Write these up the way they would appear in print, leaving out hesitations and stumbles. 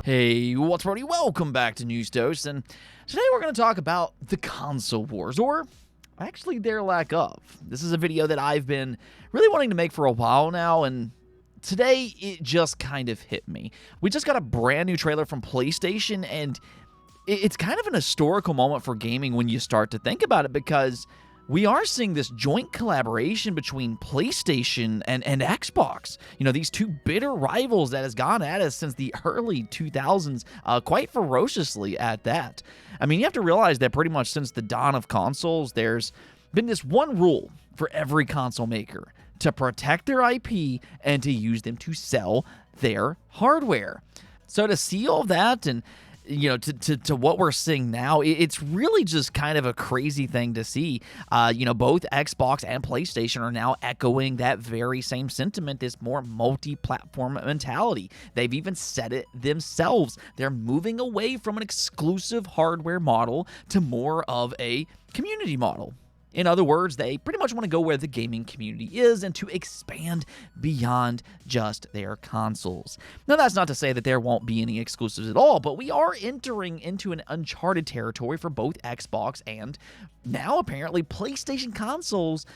Hey, what's Brody? Welcome back to News Toast, and today we're going to talk about the console wars, or actually their lack of. This is a video that I've been really wanting to make for a while now, and today it just kind of hit me. We just got a brand new trailer from PlayStation, and it's kind of an historical moment for gaming when you start to think about it, because we are seeing this joint collaboration between PlayStation and Xbox. You know, these two bitter rivals that has gone at us since the early 2000s, quite ferociously at that. I mean, you have to realize that pretty much since the dawn of consoles, there's been this one rule for every console maker: to protect their IP and to use them to sell their hardware. So to see all that and to what we're seeing now, it's really just kind of a crazy thing to see. Both Xbox and PlayStation are now echoing that very same sentiment, this more multi-platform mentality. They've even said it themselves. They're moving away from an exclusive hardware model to more of a community model. In other words, they pretty much want to go where the gaming community is and to expand beyond just their consoles. Now, that's not to say that there won't be any exclusives at all, but we are entering into an uncharted territory for both Xbox and now apparently PlayStation consoles,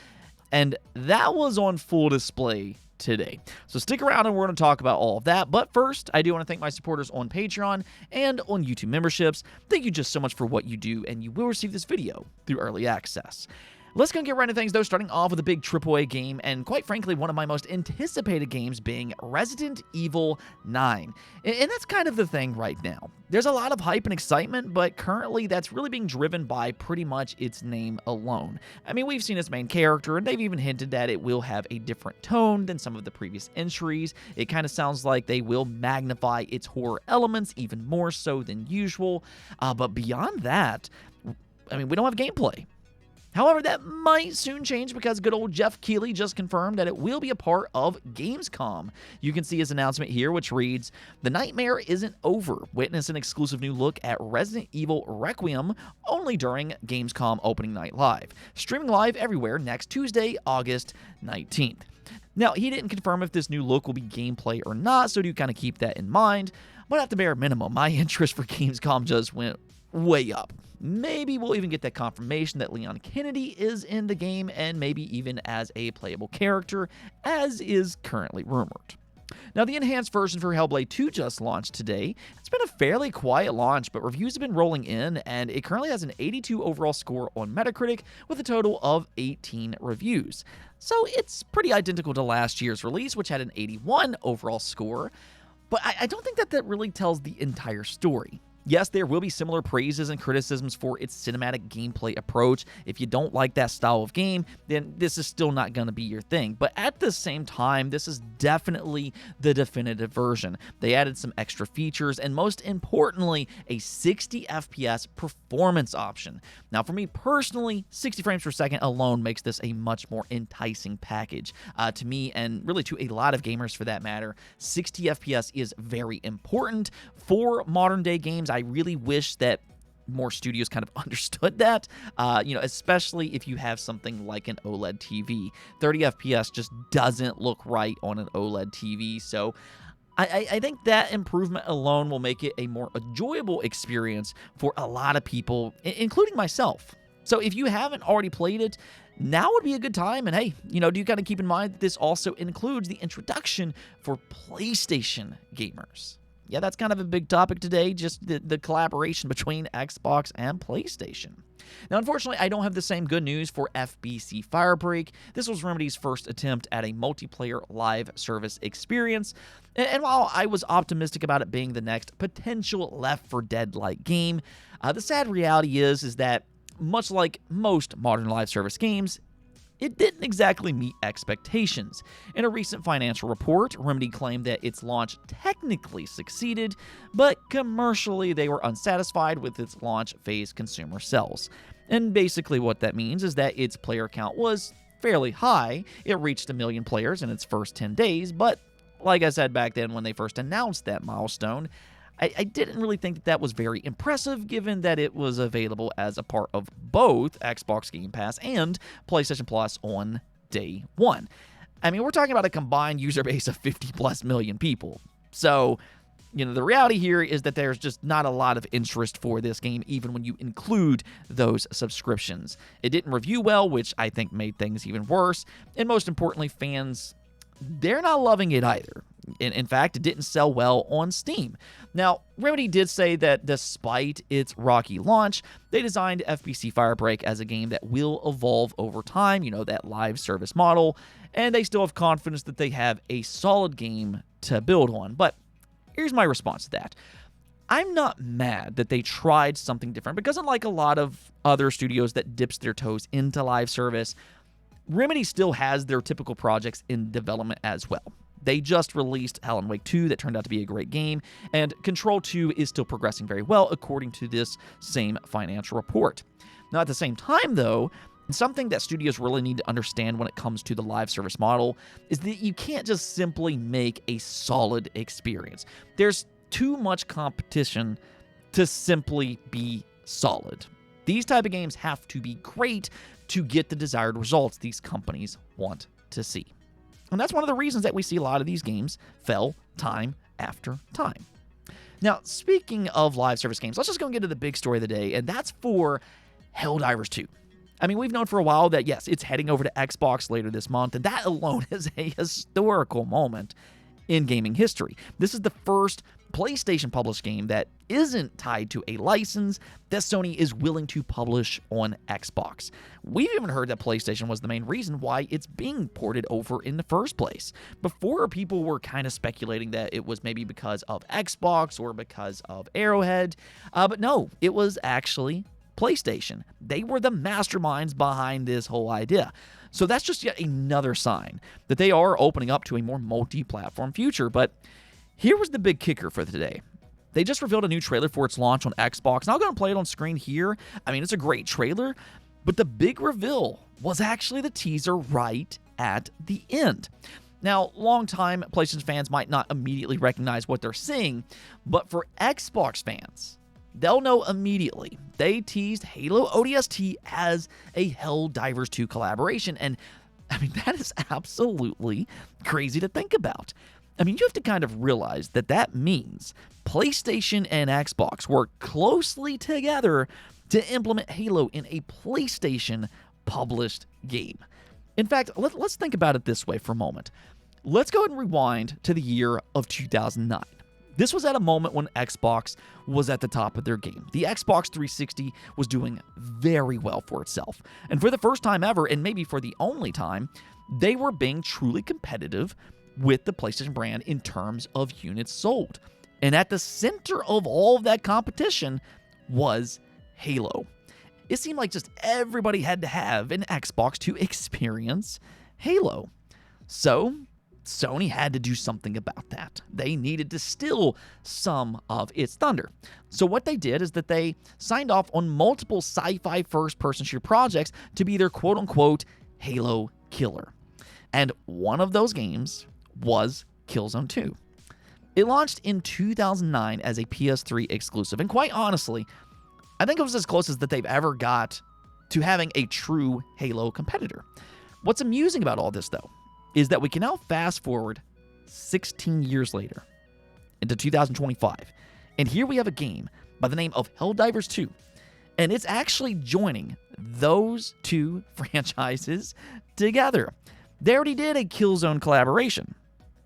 and that was on full display today. So stick around and we're going to talk about all of that. But first, I do want to thank my supporters on Patreon and on YouTube memberships. Thank you just so much for what you do, and you will receive this video through early access. Let's go and get right into things, though, starting off with a big AAA game, and quite frankly, one of my most anticipated games being Resident Evil 9. And that's kind of the thing right now. There's a lot of hype and excitement, but currently that's really being driven by pretty much its name alone. I mean, we've seen its main character, and they've even hinted that it will have a different tone than some of the previous entries. It kind of sounds like they will magnify its horror elements even more so than usual. But beyond that, I mean, we don't have gameplay. However, that might soon change because good old Jeff Keighley just confirmed that it will be a part of Gamescom. You can see his announcement here, which reads, "The nightmare isn't over. Witness an exclusive new look at Resident Evil Requiem only during Gamescom Opening Night Live. Streaming live everywhere next Tuesday, August 19th. Now, he didn't confirm if this new look will be gameplay or not, so do kind of keep that in mind. But at the bare minimum, my interest for Gamescom just went way up. Maybe we'll even get that confirmation that Leon Kennedy is in the game, and maybe even as a playable character, as is currently rumored. Now, the enhanced version for Hellblade 2 just launched today. It's been a fairly quiet launch, but reviews have been rolling in, and it currently has an 82 overall score on Metacritic with a total of 18 reviews. So it's pretty identical to last year's release, which had an 81 overall score, but I don't think that really tells the entire story. Yes, there will be similar praises and criticisms for its cinematic gameplay approach. If you don't like that style of game, then this is still not going to be your thing. But at the same time, this is definitely the definitive version. They added some extra features, and most importantly, a 60 FPS performance option. Now, for me personally, 60 frames per second alone makes this a much more enticing package. To me, and really to a lot of gamers for that matter, 60 FPS is very important for modern day games. I really wish that more studios kind of understood that, especially if you have something like an OLED TV. 30 FPS just doesn't look right on an OLED TV, so I think that improvement alone will make it a more enjoyable experience for a lot of people, including myself. So if you haven't already played it, now would be a good time. And hey, do you kind of keep in mind that this also includes the introduction for PlayStation gamers? Yeah, that's kind of a big topic today, just the collaboration between Xbox and PlayStation. Now, unfortunately, I don't have the same good news for FBC Firebreak. This was Remedy's first attempt at a multiplayer live service experience. And while I was optimistic about it being the next potential Left 4 Dead-like game, the sad reality is that much like most modern live service games, it didn't exactly meet expectations. In a recent financial report, Remedy claimed that its launch technically succeeded, but commercially they were unsatisfied with its launch phase consumer sales. And basically what that means is that its player count was fairly high. It reached 1 million players in its first 10 days, but like I said back then when they first announced that milestone, I didn't really think that was very impressive, given that it was available as a part of both Xbox Game Pass and PlayStation Plus on day one. I mean, we're talking about a combined user base of 50+ million people. So the reality here is that there's just not a lot of interest for this game, even when you include those subscriptions. It didn't review well, which I think made things even worse. And most importantly, fans, they're not loving it either. In fact, it didn't sell well on Steam. Now, Remedy did say that despite its rocky launch, they designed FBC Firebreak as a game that will evolve over time, that live service model, and they still have confidence that they have a solid game to build on. But here's my response to that. I'm not mad that they tried something different, because unlike a lot of other studios that dips their toes into live service, Remedy still has their typical projects in development as well. They just released Alan Wake 2 that turned out to be a great game, and Control 2 is still progressing very well according to this same financial report. Now, at the same time, though, something that studios really need to understand when it comes to the live service model is that you can't just simply make a solid experience. There's too much competition to simply be solid. These type of games have to be great to get the desired results these companies want to see. And that's one of the reasons that we see a lot of these games fail time after time. Now, speaking of live service games, let's just go and get to the big story of the day, and that's for Helldivers 2. I mean, we've known for a while that, yes, it's heading over to Xbox later this month, and that alone is a historical moment in gaming history. This is the first PlayStation published game that isn't tied to a license that Sony is willing to publish on Xbox. We've even heard that PlayStation was the main reason why it's being ported over in the first place. Before, people were kind of speculating that it was maybe because of Xbox or because of Arrowhead, but no, it was actually PlayStation. They were the masterminds behind this whole idea. So that's just yet another sign that they are opening up to a more multi-platform future. But here was the big kicker for today. They just revealed a new trailer for its launch on Xbox, and I'm going to play it on screen here. I mean, it's a great trailer, but the big reveal was actually the teaser right at the end. Now, longtime PlayStation fans might not immediately recognize what they're seeing, but for Xbox fans, they'll know immediately. They teased Halo ODST as a Helldivers 2 collaboration, and I mean, that is absolutely crazy to think about. I mean, you have to kind of realize that that means PlayStation and Xbox work closely together to implement Halo in a PlayStation-published game. In fact, let's think about it this way for a moment. Let's go ahead and rewind to the year of 2009. This was at a moment when Xbox was at the top of their game. The Xbox 360 was doing very well for itself. And for the first time ever, and maybe for the only time, they were being truly competitive with the PlayStation brand in terms of units sold. And at the center of all of that competition was Halo. It seemed like just everybody had to have an Xbox to experience Halo. So Sony had to do something about that. They needed to steal some of its thunder. So what they did is that they signed off on multiple sci-fi first-person shooter projects to be their quote-unquote Halo killer. And one of those games was Killzone 2. It launched in 2009 as a PS3 exclusive, and quite honestly, I think it was as close as that they've ever got to having a true Halo competitor. What's amusing about all this, though, is that we can now fast forward 16 years later into 2025, and here we have a game by the name of Helldivers 2, and it's actually joining those two franchises together. They already did a Killzone collaboration,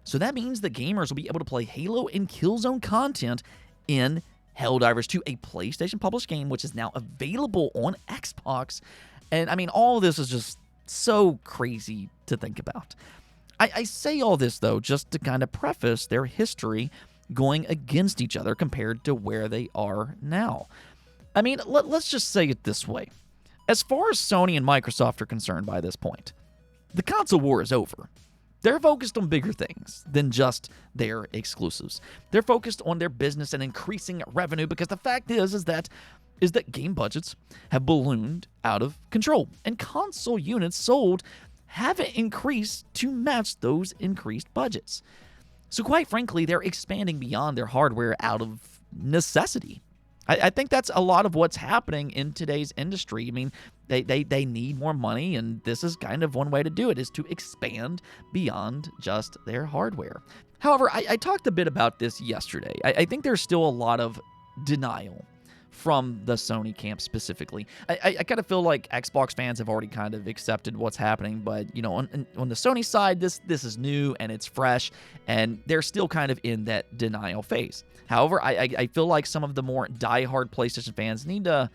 so that means that gamers will be able to play Halo and Killzone content in Helldivers 2, a PlayStation-published game which is now available on Xbox. And I mean, all of this is just so crazy to think about. I say all this, though, just to kind of preface their history going against each other compared to where they are now. I mean, let's just say it this way. As far as Sony and Microsoft are concerned by this point, the console war is over. They're focused on bigger things than just their exclusives. They're focused on their business and increasing revenue, because the fact is that game budgets have ballooned out of control, and console units sold haven't increased to match those increased budgets. So quite frankly, they're expanding beyond their hardware out of necessity. I think that's a lot of what's happening in today's industry. I mean, they need more money, and this is kind of one way to do it, is to expand beyond just their hardware. However, I talked a bit about this yesterday. I think there's still a lot of denial from the Sony camp specifically. I kind of feel like Xbox fans have already kind of accepted what's happening, but, you know, on the Sony side, this is new and it's fresh, and they're still kind of in that denial phase. However, I feel like some of the more diehard PlayStation fans need to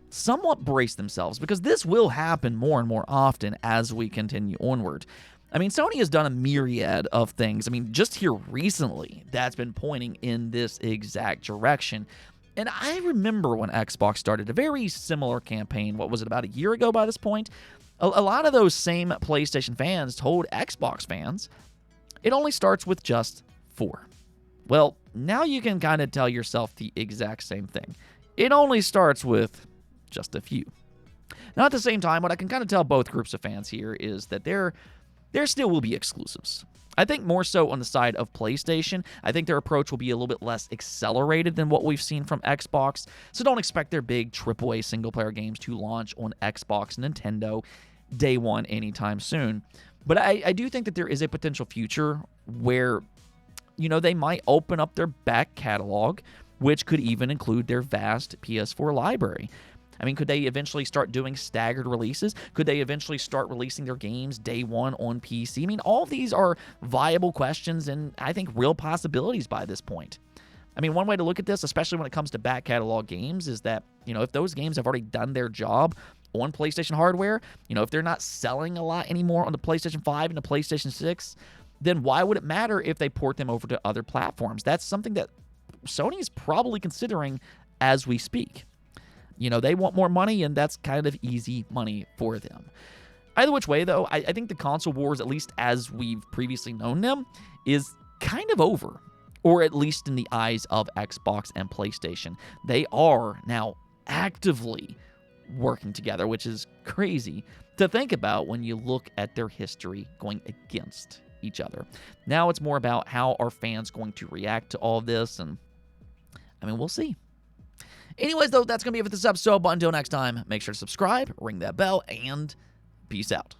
somewhat brace themselves, because this will happen more and more often as we continue onward. I mean, Sony has done a myriad of things. I mean, just here recently, that's been pointing in this exact direction. And I remember when Xbox started a very similar campaign. What was it, about a year ago by this point? A lot of those same PlayStation fans told Xbox fans it only starts with just 4. Well, now you can kind of tell yourself the exact same thing. It only starts with just a few. Now, at the same time, what I can kind of tell both groups of fans here is that there still will be exclusives. I think more so on the side of PlayStation. I think their approach will be a little bit less accelerated than what we've seen from Xbox, so don't expect their big AAA single-player games to launch on Xbox and Nintendo day one anytime soon. But I do think that there is a potential future where, you know, they might open up their back catalog, which could even include their vast PS4 library. I mean, could they eventually start doing staggered releases? Could they eventually start releasing their games day one on PC? I mean, all of these are viable questions and I think real possibilities by this point. I mean, one way to look at this, especially when it comes to back catalog games, is that, you know, if those games have already done their job on PlayStation hardware, you know, if they're not selling a lot anymore on the PlayStation 5 and the PlayStation 6, then why would it matter if they port them over to other platforms? That's something that Sony is probably considering as we speak. You know, they want more money, and that's kind of easy money for them. Either which way, though, I think the console wars, at least as we've previously known them, is kind of over. Or at least in the eyes of Xbox and PlayStation. They are now actively working together, which is crazy to think about when you look at their history going against each other. Now it's more about how are fans going to react to all of this, and I mean, we'll see. Anyways, though, that's going to be it for this episode. But until next time, make sure to subscribe, ring that bell, and peace out.